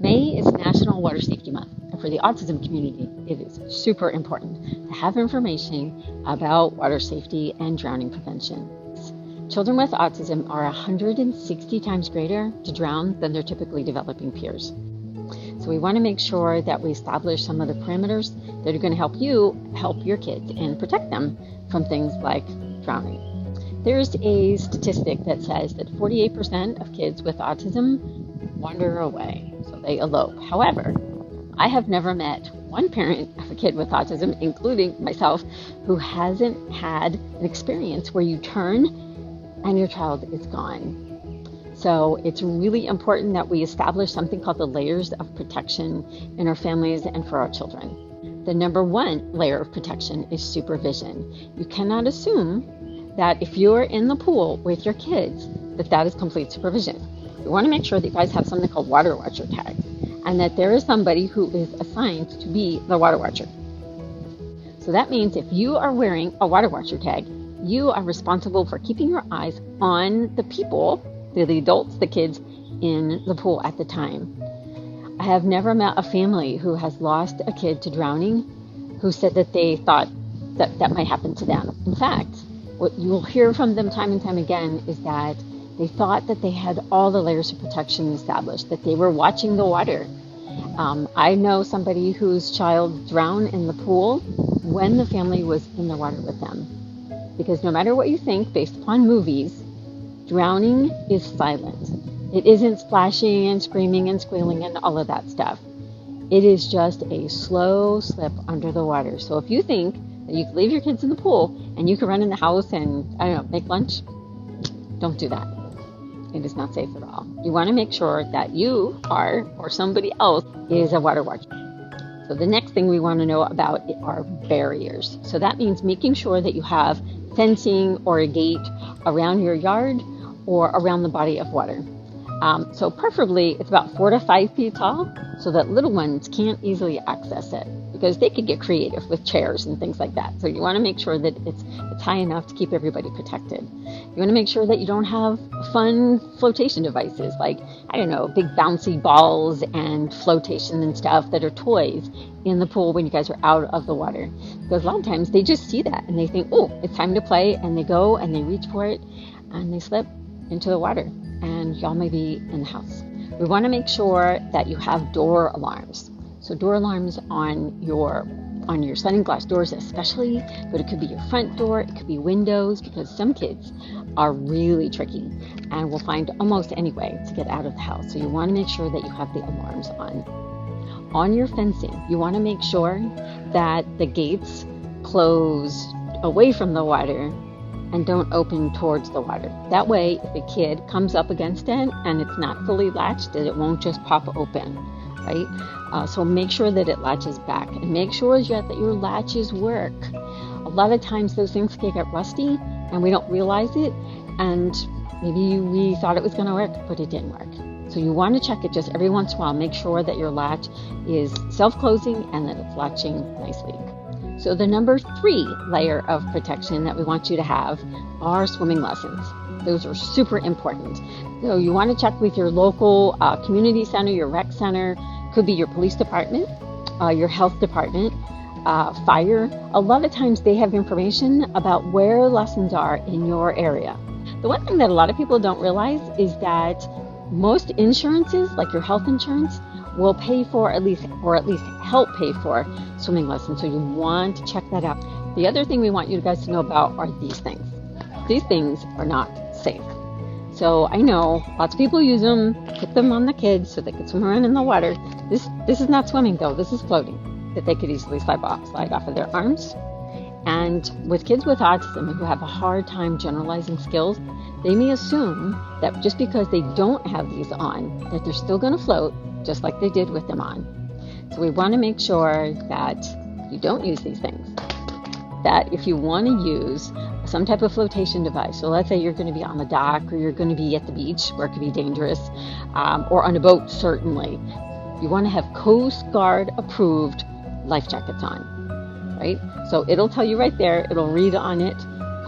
May is National Water Safety Month, and for the autism community, it is super important to have information about water safety and drowning prevention. Children with autism are 160 times greater to drown than their typically developing peers. So we want to make sure that we establish some of the parameters that are going to help you help your kids and protect them from things like drowning. There's a statistic that says that 48% of kids with autism wander away, so they elope. However, I have never met one parent of a kid with autism, including myself, who hasn't had an experience where you turn and your child is gone. So it's really important that we establish something called the layers of protection in our families and for our children. The number one layer of protection is supervision. You cannot assume that if you're in the pool with your kids, that is complete supervision. You want to make sure that you guys have something called water watcher tag, and that there is somebody who is assigned to be the water watcher. So that means if you are wearing a water watcher tag, you are responsible for keeping your eyes on the people, the adults, the kids in the pool at the time. I have never met a family who has lost a kid to drowning who said that they thought that might happen to them. In fact, what you will hear from them time and time again is that they thought that they had all the layers of protection established, that they were watching the water. I know somebody whose child drowned in the pool when the family was in the water with them. Because no matter what you think, based upon movies, drowning is silent. It isn't splashing and screaming and squealing and all of that stuff. It is just a slow slip under the water. So if you think that you can leave your kids in the pool and you can run in the house and, make lunch, don't do that. It is not safe at all. You want to make sure that you are, or somebody else is a water watcher. So the next thing we want to know about are barriers. So that means making sure that you have fencing or a gate around your yard or around the body of water. So preferably it's about 4 to 5 feet tall so that little ones can't easily access it, because they could get creative with chairs and things like that. So you want to make sure that it's high enough to keep everybody protected. You want to make sure that you don't have fun flotation devices like, big bouncy balls and flotation and stuff that are toys in the pool when you guys are out of the water. Because a lot of times they just see that and they think, oh, it's time to play, and they go and they reach for it and they slip into the water and y'all may be in the house. We want to make sure that you have door alarms. So door alarms on your sliding glass doors especially, but it could be your front door, it could be windows, because some kids are really tricky and will find almost any way to get out of the house. So you want to make sure that you have the alarms on. On your fencing, you want to make sure that the gates close away from the water and don't open towards the water. That way, if a kid comes up against it and it's not fully latched, that it won't just pop open, right? So make sure that it latches back, and make sure that your latches work. A lot of times those things can get rusty and we don't realize it, and maybe we thought it was going to work, but it didn't work. So you want to check it just every once in a while. Make sure that your latch is self-closing and that it's latching nicely. So the number 3 layer of protection that we want you to have are swimming lessons. Those are super important. So you want to check with your local community center, your rec center, could be your police department, your health department, fire. A lot of times they have information about where lessons are in your area. The one thing that a lot of people don't realize is that most insurances, like your health insurance, will pay for at least help pay for swimming lessons. So you want to check that out. The other thing we want you guys to know about are these things. These things are not safe. So I know lots of people use them, put them on the kids so they can swim around in the water. This is not swimming though, this is floating, that they could easily slide off of their arms. And with kids with autism who have a hard time generalizing skills, they may assume that just because they don't have these on, that they're still going to float just like they did with them on. So we want to make sure that you don't use these things. That if you want to use some type of flotation device, so let's say you're going to be on the dock or you're going to be at the beach where it could be dangerous, or on a boat certainly, you want to have Coast Guard approved life jackets on, right? So it'll tell you right there, it'll read on it,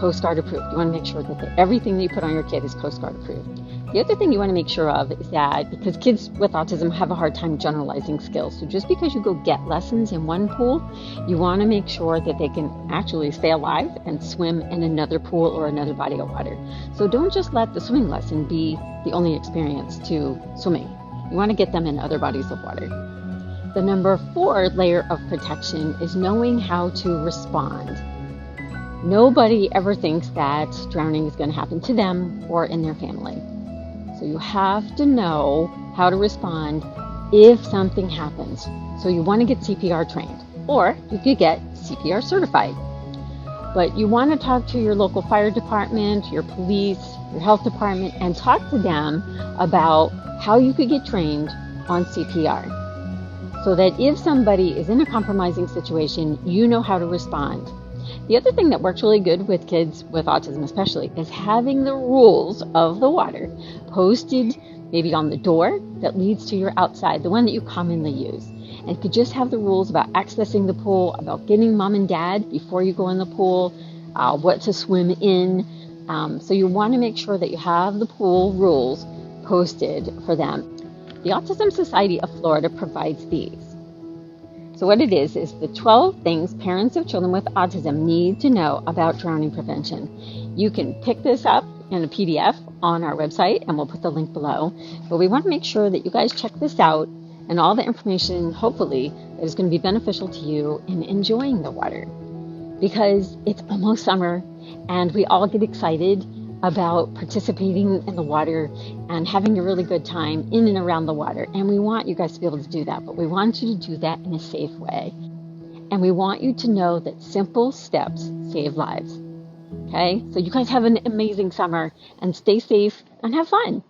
Coast Guard approved. You want to make sure that everything that you put on your kid is Coast Guard approved. The other thing you want to make sure of is that because kids with autism have a hard time generalizing skills, so just because you go get lessons in one pool, you want to make sure that they can actually stay alive and swim in another pool or another body of water. So don't just let the swimming lesson be the only experience to swimming. You want to get them in other bodies of water. The number 4 layer of protection is knowing how to respond. Nobody ever thinks that drowning is going to happen to them or in their family. So you have to know how to respond if something happens. So you want to get CPR trained, or you could get CPR certified. But you want to talk to your local fire department, your police, your health department, and talk to them about how you could get trained on CPR. So that if somebody is in a compromising situation, you know how to respond. The other thing that works really good with kids with autism especially is having the rules of the water posted maybe on the door that leads to your outside, the one that you commonly use. And you could just have the rules about accessing the pool, about getting mom and dad before you go in the pool, what to swim in. So you want to make sure that you have the pool rules posted for them. The Autism Society of Florida provides these. So what it is the 12 things parents of children with autism need to know about drowning prevention. You can pick this up in a PDF on our website, and we'll put the link below. But we want to make sure that you guys check this out and all the information, hopefully, that is going to be beneficial to you in enjoying the water. Because it's almost summer, and we all get excited about participating in the water and having a really good time in and around the water. And we want you guys to be able to do that, but we want you to do that in a safe way. And we want you to know that simple steps save lives. Okay? So you guys have an amazing summer and stay safe and have fun.